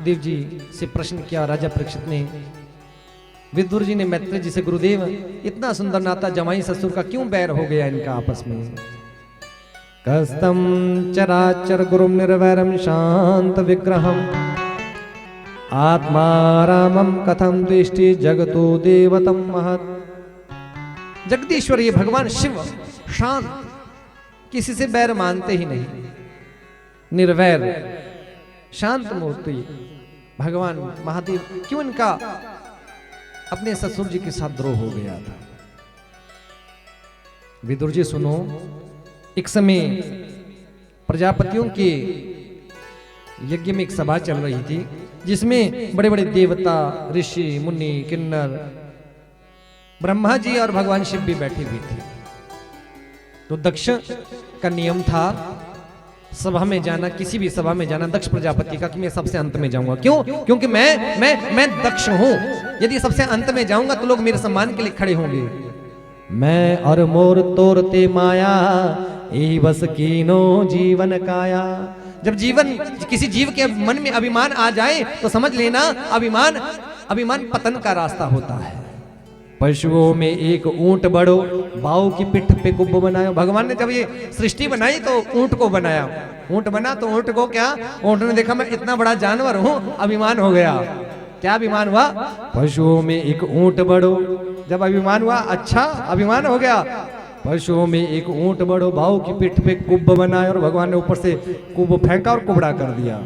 देव जी से प्रश्न किया राजा परीक्षित ने। विदुर जी ने मैत्री जी से, गुरुदेव इतना सुंदर नाता जमाई ससुर का क्यों बैर हो गया इनका आपस में? कस्तम चराचर गुरुम निर्वैरम शांत विग्रहम आत्मा रामम कथम दृष्टि जगतो देवतम महत्। जगदीश्वर ये भगवान शिव शांत, किसी से बैर मानते ही नहीं, निर्वैर शांत मूर्ति भगवान महादेव, क्यों इनका अपने ससुर जी के साथ द्रोह हो गया था? विदुर जी सुनो, एक समय प्रजापतियों के यज्ञ में एक सभा चल रही थी जिसमें बड़े बड़े देवता, ऋषि, मुनि, किन्नर, ब्रह्मा जी और भगवान शिव भी बैठे हुए थे। तो दक्ष का नियम था सभा में जाना, किसी भी सभा में जाना दक्ष प्रजापति का, कि मैं सबसे अंत में जाऊंगा। क्यों? क्योंकि मैं दक्ष हूं, यदि सबसे अंत में जाऊंगा तो लोग मेरे सम्मान के लिए खड़े होंगे। मैं और मोर तोरते माया यही बस कीनो जीवन काया। जब जीवन किसी जीव के मन में अभिमान आ जाए तो समझ लेना अभिमान पतन का रास्ता होता है। पशुओं में एक ऊंट बड़ो, बाऊ की पिठ पे कुब्ब बनाया। भगवान ने जब ये सृष्टि बनाई तो ऊंट को बनाया। ऊंट बना तो ऊंट को क्या, ऊंट ने देखा मैं इतना बड़ा जानवर हूं, अभिमान हो गया। क्या अभिमान हुआ? पशुओं में एक ऊंट बड़ो। जब अभिमान हुआ, अच्छा अभिमान हो गया। पशुओं में एक ऊंट बड़ो, बाऊ की पिठ पे कुब्ब बनाया, और भगवान ने ऊपर से कुब्ब फेंका और कुबड़ा कर दिया।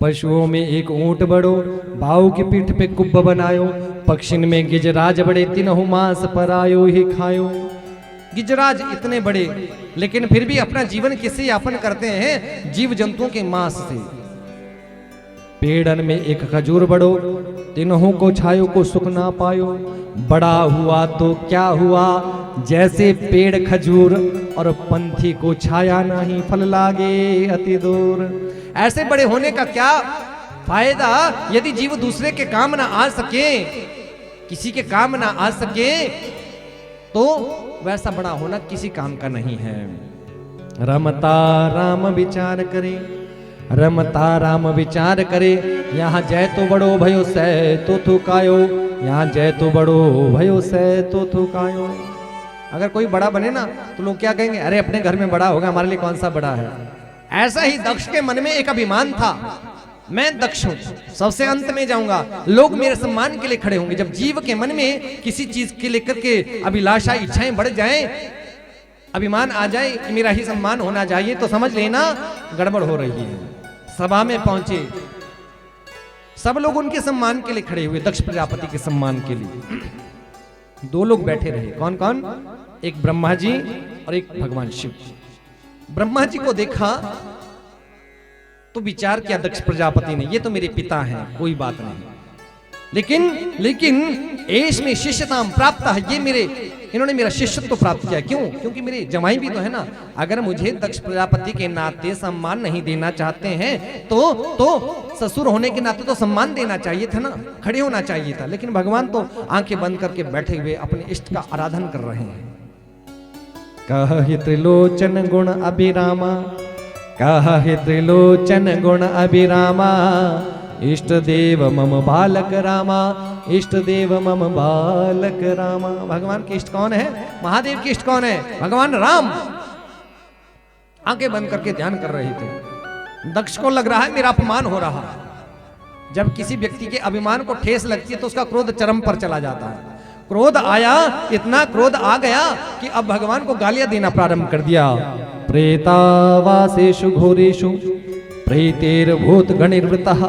पशुओं में एक ऊंट बड़ो, बाऊ की पीठ पे कुब्ब बनायो, पक्षिन में गिजराज बड़े, तिनहु मांस परायो ही खायो। गिजराज इतने बड़े, लेकिन फिर भी अपना जीवन किससे यापन करते हैं? जीव जंतुओं के मांस से। पेड़न में एक खजूर बड़ो, तिनहु को छायो को सुख ना पायो। बड़ा हुआ तो क्या हुआ, जैसे पेड़ खजूर, और पंथी को छाया नहीं, फल लागे अति दूर। ऐसे बड़े होने का क्या फायदा यदि जीव दूसरे के काम ना आ सके, किसी के काम ना आ सके, तो वैसा बड़ा होना किसी काम का नहीं है। रमता राम विचार करे, रमता राम विचार करे, यहाँ जय तो बड़ो भयो सै तो थुकायो, यहाँ जय तो बड़ो भयो सै तो थुकायो। अगर कोई बड़ा बने ना तो लोग क्या कहेंगे? अरे अपने घर में बड़ा होगा, हमारे लिए कौन सा बड़ा है। ऐसा ही दक्ष के मन में एक अभिमान था, मैं दक्ष हूं, सबसे अंत में जाऊंगा, लोग मेरे सम्मान के लिए खड़े होंगे। जब जीव के मन में किसी चीज के लेकर के अभिलाषा, इच्छाएं बढ़ जाएं, अभिमान आ जाए कि मेरा ही सम्मान होना चाहिए, तो समझ लेना गड़बड़ हो रही है। सभा में पहुंचे, सब लोग उनके सम्मान के लिए खड़े हुए, दक्ष प्रजापति के सम्मान के लिए। दो लोग बैठे रहे, कौन कौन? एक ब्रह्मा जी और एक भगवान शिव। ब्रह्मा जी को देखा तो विचार किया दक्ष प्रजापति ने, ये तो मेरे पिता हैं, कोई बात नहीं, लेकिन एश में शिष्यताम प्राप्त है, ये मेरे, इन्होंने मेरा शिष्यत्व तो प्राप्त किया। क्यों? क्योंकि मेरे जमाई भी तो है ना। अगर मुझे दक्ष प्रजापति के नाते सम्मान नहीं देना चाहते हैं तो ससुर होने के नाते तो सम्मान देना चाहिए था ना, खड़े होना चाहिए था। लेकिन भगवान तो आंखें बंद करके बैठे हुए अपने इष्ट का आराधन कर रहे हैं। कहि त्रिलोचन गुण अभिरामा, कहि त्रिलोचन गुण अभिरामा, इष्ट देव मम बालक रामा, इष्ट देव मम बालक रामा। भगवान के इष्ट कौन है? महादेव के इष्ट कौन है? भगवान राम। आंखें बंद करके ध्यान कर रहे थे। दक्ष को लग रहा है मेरा अपमान हो रहा है। जब किसी व्यक्ति के अभिमान को ठेस लगती है तो उसका क्रोध चरम पर चला जाता है। क्रोध आया, इतना क्रोध आ गया कि अब भगवान को गालियां देना प्रारंभ कर दिया। प्रेतावासेषु घोरेषु प्रेतेर भूत गणिर्वृतः।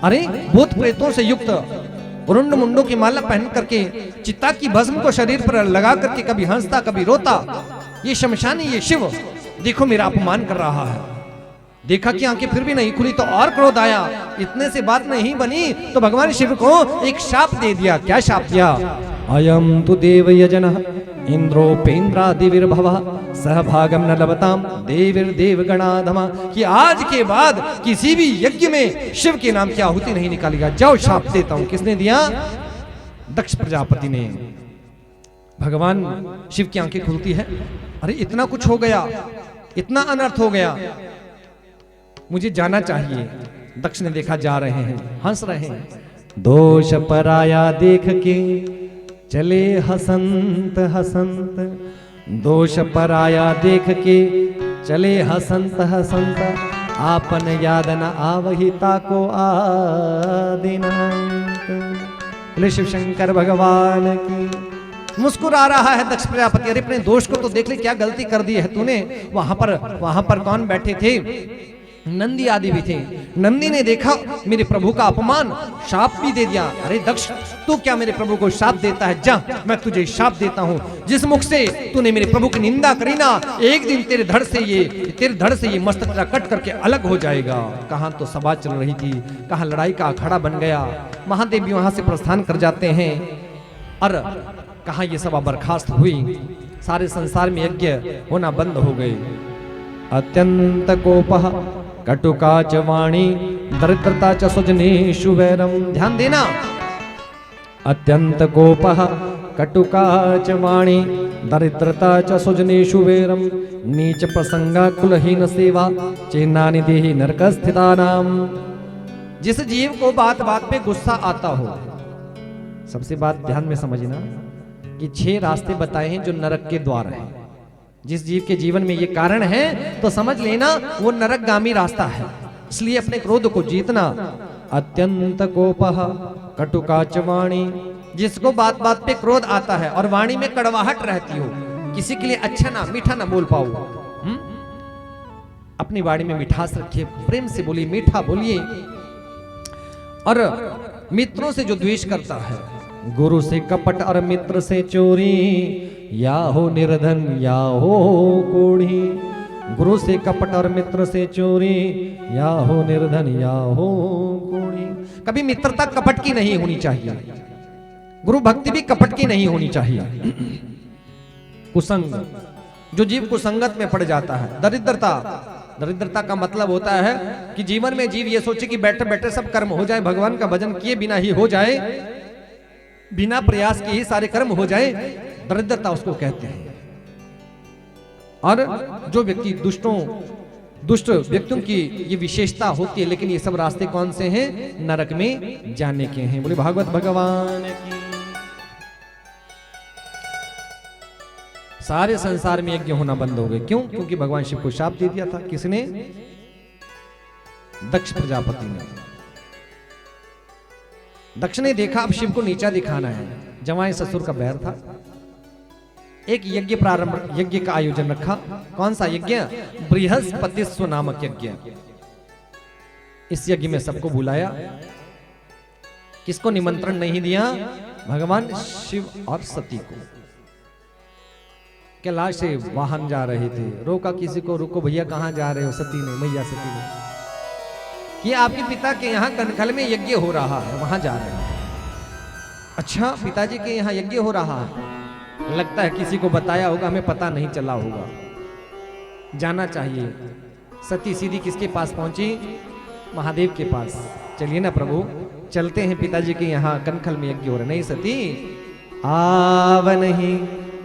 अरे भूत प्रेतों से युक्त, रुंड मुंडों की माला पहन करके, चिता की भस्म को शरीर पर लगा करके कभी हंसता कभी रोता, ये शमशानी, ये शिव देखो मेरा अपमान कर रहा है। देखा कि आंखें फिर भी नहीं खुली तो और क्रोध आया। इतने से बात नहीं बनी तो भगवान शिव को एक शाप दे दिया। क्या शाप दिया? अयम तु देव यजन इंद्रोपेन्द्रादिविर्भव सहभागम न लभताम देवीर्देव गणाधमा। कि आज के बाद किसी भी यज्ञ में शिव के नाम की आहुति नहीं निकालेगा। जाओ शाप देता हूं। किसने दिया? दक्ष प्रजापति ने। भगवान शिव की आंखें खुलती है, अरे इतना कुछ हो गया, इतना अनर्थ हो गया, मुझे जाना चाहिए। दक्ष ने देखा जा रहे हैं, हंस रहे हैं। दोष पराया देख के चले हसंत हसंत, दोष पराया देख के चले हसंत हसंत, आपन याद न आवहि ताको आदिनांत। बोले शिव शंकर भगवान की। मुस्कुरा रहा है दक्ष प्रजापति, अरे अपने दोष को तो देख ले, क्या गलती कर दी है तूने। वहां पर कौन बैठे थे, नंदी आदि भी थे। नंदी ने देखा मेरे प्रभु का अपमान, शाप भी दे दिया। अरे दक्ष, तू क्या मेरे प्रभु को शाप देता है, जा मैं तुझे शाप देता हूँ। जिस मुख से तूने मेरे प्रभु की निंदा करी ना, एक दिन तेरे धड़ से ये मस्तक तेरा कट करके अलग हो जाएगा। कहाँ तो सभा चल रही थी, कहाँ लड़ाई का अखाड़ा बन गया। महादेव भी वहां से प्रस्थान कर जाते हैं और कहाँ ये सभा बर्खास्त हुई। सारे संसार में यज्ञ होना बंद हो गए। अत्यंत कोपः कटुका च वाणी, दरिद्रता च सुजनेषु वैरम। ध्यान देना, अत्यंत कोपः कटुका च वाणी, दरिद्रता च सुजनेषु वैरम। नीच प्रसंगा कुलहीन सेवा, चेन्नानि देहि नरक स्थितानाम। जिस जीव को बात बात पे गुस्सा आता हो, सबसे बात ध्यान में समझना कि 6 रास्ते बताए हैं जो नरक के द्वार हैं। जिस जीव के जीवन में ये कारण है तो समझ लेना वो नरकगामी रास्ता है। इसलिए अपने क्रोध को जीतना। अत्यंत कोपः कटुका च वाणी, जिसको बात बात पे क्रोध आता है और वाणी में कड़वाहट रहती हो, किसी के लिए अच्छा ना मीठा ना बोल पाओ। अपनी वाणी में मिठास रखिए, प्रेम से बोलिए, मीठा बोलिए। और मित्रों से जो द्वेष करता है, गुरु से कपट और मित्र से चोरी, या हो निर्धन या हो कोढ़ी। गुरु से कपट और मित्र से चोरी, या हो निर्धन या हो कोढ़ी। कभी मित्रता कपट की नहीं होनी चाहिए, गुरु भक्ति भी कपट की नहीं होनी चाहिए। कुसंग, जो जीव कुसंगत में पड़ जाता है। दरिद्रता का मतलब होता है कि जीवन में जीव ये सोचे कि बैठे बैठे सब कर्म हो जाए, भगवान का भजन किए बिना ही हो जाए, बिना प्रयास के ही सारे कर्म हो जाए, दरिद्रता उसको कहते हैं। और जो व्यक्ति दुष्ट व्यक्तियों की ये विशेषता होती है। लेकिन ये सब रास्ते कौन से हैं, नरक में जाने के हैं। बोले भागवत भगवान की। सारे संसार में यज्ञ होना बंद हो गए। क्यों? क्योंकि भगवान शिव को शाप दे दिया था। किसने? दक्ष प्रजापति ने। दक्ष ने देखा अब शिव को नीचा दिखाना है। जवाई ससुर का बैर था। एक यज्ञ का आयोजन रखा। कौन सा यज्ञ? बृहस्पतिस्व नामक यज्ञ। इस यज्ञ में सबको बुलाया। किसको निमंत्रण नहीं दिया? भगवान शिव और सती को। कैलाश से वाहन जा रहे थे, रोका किसी को, रुको भैया कहां जा रहे हो? सती ने, मैया सती ने, कि आपके पिता के यहाँ कनखल में यज्ञ हो रहा है, वहां जा रहे हैं। अच्छा, पिताजी के यहाँ यज्ञ हो रहा है, लगता है किसी को बताया होगा, हमें पता नहीं चला होगा, जाना चाहिए। सती सीधी किसके पास पहुंची? महादेव के पास। चलिए ना प्रभु, चलते हैं, पिताजी के यहाँ कनखल में यज्ञ हो रहा। नहीं सती, आव नहीं,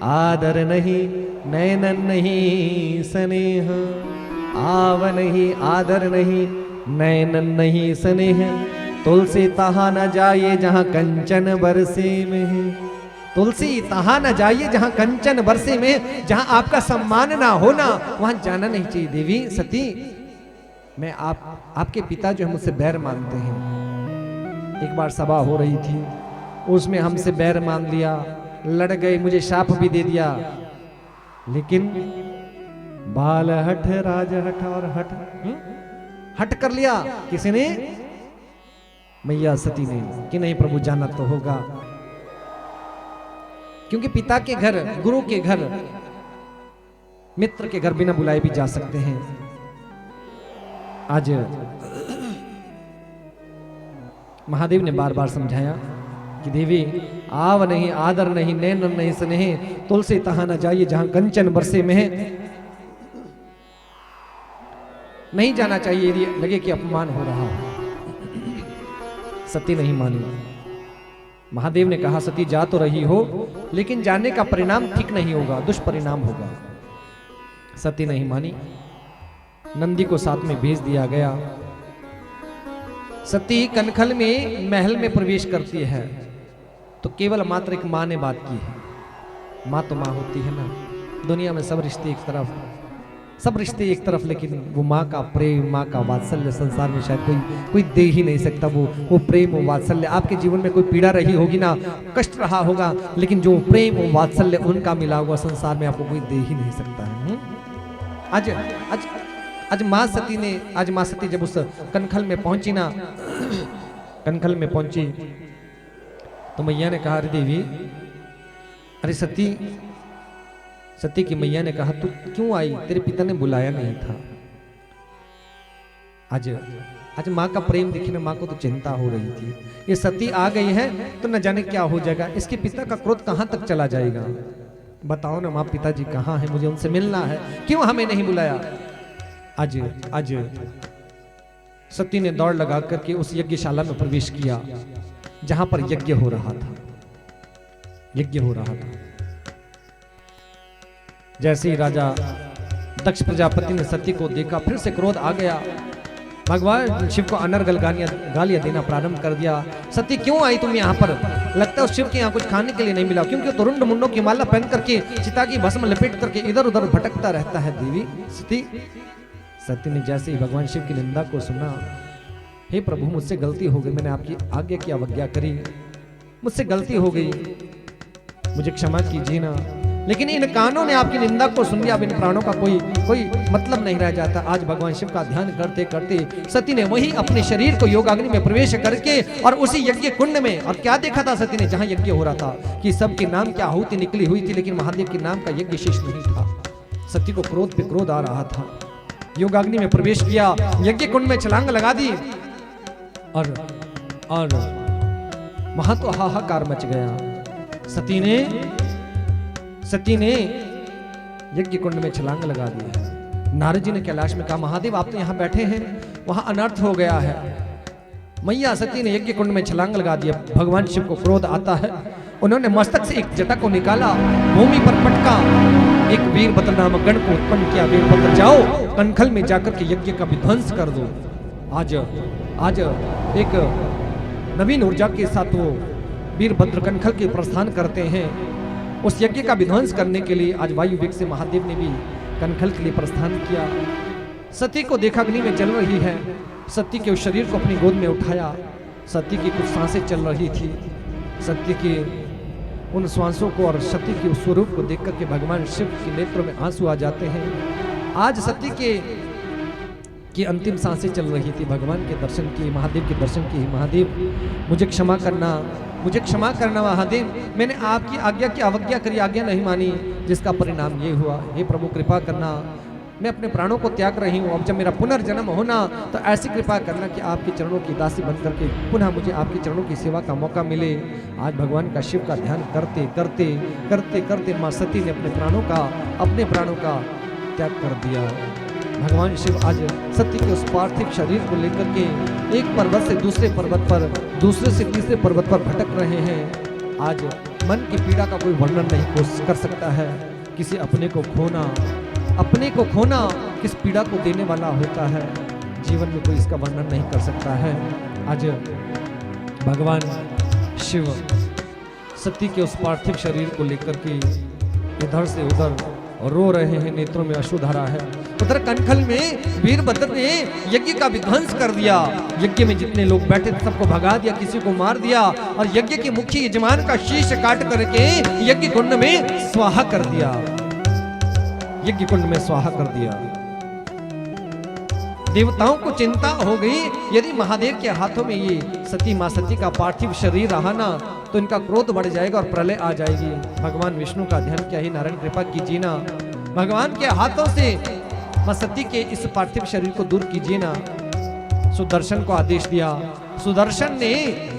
आदर नहीं, नैनन नहीं स्नेह। आव नहीं, आदर नहीं, नैनन नहीं स्नेह। तुलसी तहा न जाइए जहां कंचन बरसे में है। तुलसी तहा न जाइए जहां कंचन बरसे में, जहां आपका सम्मान ना होना वहां जाना नहीं चाहिए। देवी सती, मैं आपके पिता जो है मुझसे बैर मानते हैं। एक बार सभा हो रही थी, उसमें हमसे बैर मान लिया, लड़ गए, मुझे शाप भी दे दिया। लेकिन बाल हठ राज हठ और हट कर लिया। किसने? मैया सती ने। कि नहीं प्रभु, जाना तो होगा, क्योंकि पिता के घर, गुरु के घर, मित्र के घर बिना बुलाए भी जा सकते हैं। आज महादेव ने बार बार समझाया कि देवी, आव नहीं, आदर नहीं, नैन नहीं स्नेह। तुलसी तहां न जाइए जहां कंचन बरसे में है। नहीं जाना चाहिए यदि लगे कि अपमान हो रहा हो। सती नहीं मानी। महादेव ने कहा, सती जा तो रही हो, लेकिन जाने का परिणाम ठीक नहीं होगा, दुष्परिणाम होगा। सती नहीं मानी। नंदी को साथ में भेज दिया गया। सती कनखल में महल में प्रवेश करती है तो केवल मात्र एक माँ ने बात की है। माँ तो माँ होती है ना, दुनिया में सब रिश्ते एक तरफ, सब रिश्ते एक तरफ, लेकिन वो माँ का प्रेम, माँ का वात्सल्य संसार में शायद कोई दे ही नहीं सकता। वो प्रेम, वो वात्सल्य, आपके जीवन में कोई पीड़ा रही होगी ना, कष्ट रहा होगा, लेकिन जो प्रेम और वात्सल्य उनका मिला हुआ संसार में आपको कोई दे ही नहीं सकता है। आज माँ सती जब उस कनखल में पहुंची ना, कनखल में पहुंची तो मैया ने कहा, अरे देवी, अरे सती की मैया ने कहा, तू क्यों आई? तेरे पिता ने बुलाया नहीं था। आज माँ का प्रेम देखी ना, माँ को तो चिंता हो रही थी, ये सती आ गई है तो न जाने क्या हो जाएगा, इसके पिता का क्रोध कहां तक चला जाएगा। बताओ ना माँ, पिताजी कहाँ है, मुझे उनसे मिलना है, क्यों हमें नहीं बुलाया? आज सती ने दौड़ लगा करके उस यज्ञशाला में प्रवेश किया जहां पर यज्ञ हो रहा था। जैसे ही राजा दक्ष प्रजापति ने सती को देखा, फिर से क्रोध आ गया, भगवान शिव को अनर्गल गालियां देना प्रारंभ कर दिया। सती क्यों आई तुम यहाँ पर? लगता है उस शिव के यहाँ कुछ खाने के लिए नहीं मिला, क्योंकि तुरुंड मुंडों की माला पहन करके चिता की भस्म लपेट करके इधर उधर भटकता रहता है। देवी सती ने जैसे ही भगवान शिव की निंदा को सुना, हे प्रभु, मुझसे गलती हो गई, मैंने आपकी आज्ञा की अवज्ञा करी, मुझसे गलती हो गई, मुझे क्षमा कीजिए ना। लेकिन इन कानों ने आपकी निंदा को सुन लिया, अब इन प्राणों का कोई मतलब नहीं रह जाता। आज भगवान शिव का ध्यान करते करते सती ने वही अपने शरीर को योगाग्नि में प्रवेश करके और उसी यज्ञ कुंड में, और क्या देखा था सती ने जहां यज्ञ हो रहा था कि सबके नाम की आहुति निकली हुई थी, लेकिन महादेव के नाम का यज्ञ शेष नहीं था। सती को क्रोध पे क्रोध आ रहा था, योगाग्नि में प्रवेश किया, यज्ञ कुंड में छलांग लगा दी और वहां तो हाहाकार मच गया। सती ने यज्ञ कुंड में छलांग लगा दिया। नारद जी ने कैलाश में कहा, महादेव आप तो यहाँ बैठे हैं, वहां अनर्थ हो गया है। मैया सती ने यज्ञ कुंड में छलांग लगा दिया। भगवान शिव को क्रोध आता है, उन्होंने मस्तक से एक जटा को निकाला, भूमि पर पटका, एक वीरभद्र नामक गण को उत्पन्न किया। वीरभद्र जाओ कनखल में जाकर के यज्ञ का विध्वंस कर दो। आज एक नवीन ऊर्जा के साथ वो वीरभद्र कनखल के प्रस्थान करते हैं। उस यज्ञ का विध्वंस करने के लिए आज वायु वेग से महादेव ने भी कनखल के लिए प्रस्थान किया। सती को देखा अग्नि में जल रही है, सती के उस शरीर को अपनी गोद में उठाया। सती की कुछ सांसें चल रही थी, सती के उन श्वासों को और सती के उस स्वरूप को देख करके भगवान शिव के नेत्रों में आंसू आ जाते हैं। आज सती की अंतिम सांसें चल रही थी, भगवान के दर्शन की, महादेव के दर्शन की। महादेव मुझे क्षमा करना महादेव, मैंने आपकी आज्ञा की अवज्ञा करी, आज्ञा नहीं मानी, जिसका परिणाम ये हुआ। हे प्रभु कृपा करना, मैं अपने प्राणों को त्याग रही हूँ, अब जब मेरा पुनर्जन्म होना तो ऐसी कृपा करना कि आपके चरणों की दासी बन करके पुनः मुझे आपके चरणों की सेवा का मौका मिले। आज भगवान का शिव का ध्यान करते करते करते करते माँ सती ने अपने प्राणों का त्याग कर दिया। भगवान शिव आज सती के उस पार्थिव शरीर को लेकर के एक पर्वत से दूसरे पर्वत पर, दूसरे से तीसरे पर्वत पर भटक रहे हैं। आज मन की पीड़ा का कोई वर्णन नहीं कर सकता है। किसी अपने को खोना किस पीड़ा को देने वाला होता है, जीवन में कोई इसका वर्णन नहीं कर सकता है। आज भगवान शिव सती के उस पार्थिव शरीर को लेकर के इधर से उधर रो रहे हैं, नेत्रों में अश्रुधारा है। उधर कनखल में वीरभद्र ने यज्ञ का विध्वंस कर दिया। यज्ञ में जितने लोग बैठे थे सबको भगा दिया, किसी को मार दिया और यज्ञ के मुख्य यजमान का शीश काट करके यज्ञ कुंड में स्वाहा कर दिया। यज्ञ कुंड में स्वाहा कर दिया। देवताओं को चिंता हो गई, यदि महादेव के हाथों में ये सती मां सती का पार्थिव शरीर रहा ना तो इनका क्रोध बढ़ जाएगा और प्रलय आ जाएगी। भगवान विष्णु का ध्यान क्या ही, नारायण कृपा कीजिए ना, भगवान के हाथों से मां सती के इस पार्थिव शरीर को दूर कीजिए ना। सुदर्शन को आदेश दिया, सुदर्शन ने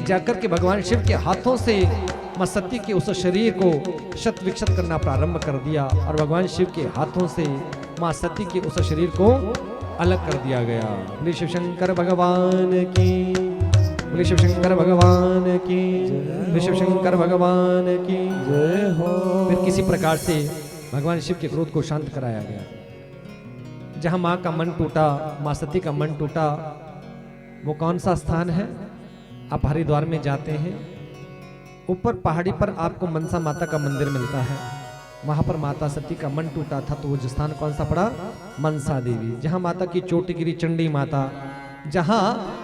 जाकर के भगवान शिव के हाथों से मां सती के उस शरीर को शत विक्षत करना प्रारंभ कर दिया और भगवान शिव के हाथों से मां सती के उस शरीर को अलग कर दिया गया। बोले शिव शंकर भगवान की, बोले शिव शंकर भगवान की, बोले शिव शंकर भगवान की जय हो। फिर किसी प्रकार से भगवान शिव के क्रोध को शांत कराया गया। जहां मां का मन टूटा, मां सती का मन टूटा, वो कौन सा स्थान है? आप हरिद्वार में जाते हैं, ऊपर पहाड़ी पर आपको मनसा माता का मंदिर मिलता है। वहां पर माता सती का मन टूटा था, तो वो स्थान कौन सा पड़ा? मनसा देवी। जहां माता की चोटी गिरी चंडी माता, जहां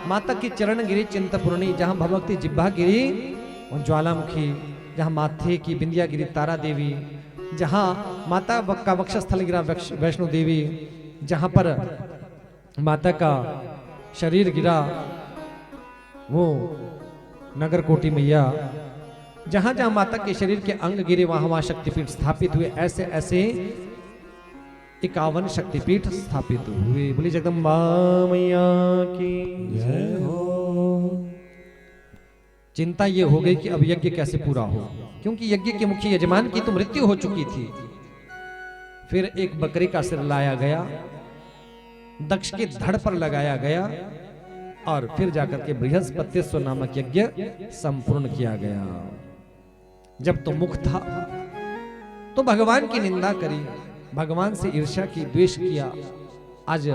माता की चरण गिरी चिंतपूर्णी, जहां भगवती जिब्बा गिरी ज्वालामुखी, जहां माथे की बिंदिया गिरी तारा देवी, जहां माता का वक्षस्थल गिरा वैष्णो देवी, जहां पर माता का शरीर गिरा वो नगर कोटी मैया, जहां जहां माता के शरीर के अंग गिरे वहां वहां शक्तिपीठ स्थापित हुए। ऐसे ऐसे 51 शक्तिपीठ स्थापित हुए। बोली जगदम्बा मैया की जय हो। चिंता ये हो गई कि अब यज्ञ कैसे पूरा हो, क्योंकि यज्ञ के मुख्य यजमान की तो मृत्यु हो चुकी थी। फिर एक बकरी का सिर लाया गया, दक्ष के धड़ पर लगाया गया और फिर जाकर के बृहस्पतिस्व नामक यज्ञ संपूर्ण किया गया। जब तो मुख था तो भगवान की निंदा करी, भगवान से ईर्ष्या की, द्वेष किया। आज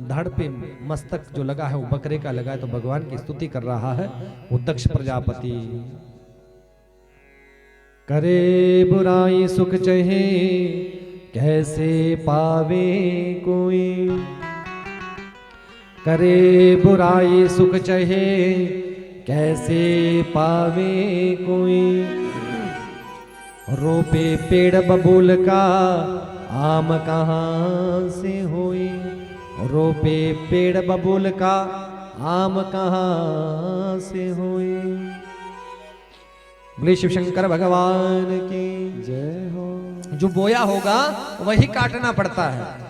धड़ पे मस्तक जो लगा है वो बकरे का लगा है, तो भगवान की स्तुति कर रहा है वो दक्ष प्रजापति। करे बुराई सुख चहे कैसे पावे कोई, करे बुराई सुख चहे कैसे पावे कोई, रोपे पेड़ बबूल का आम कहाँ से होई, रोपे पेड़ बबूल का आम कहाँ से होई। बोले शिव शंकर भगवान की जय हो। जो बोया होगा वही काटना पड़ता है।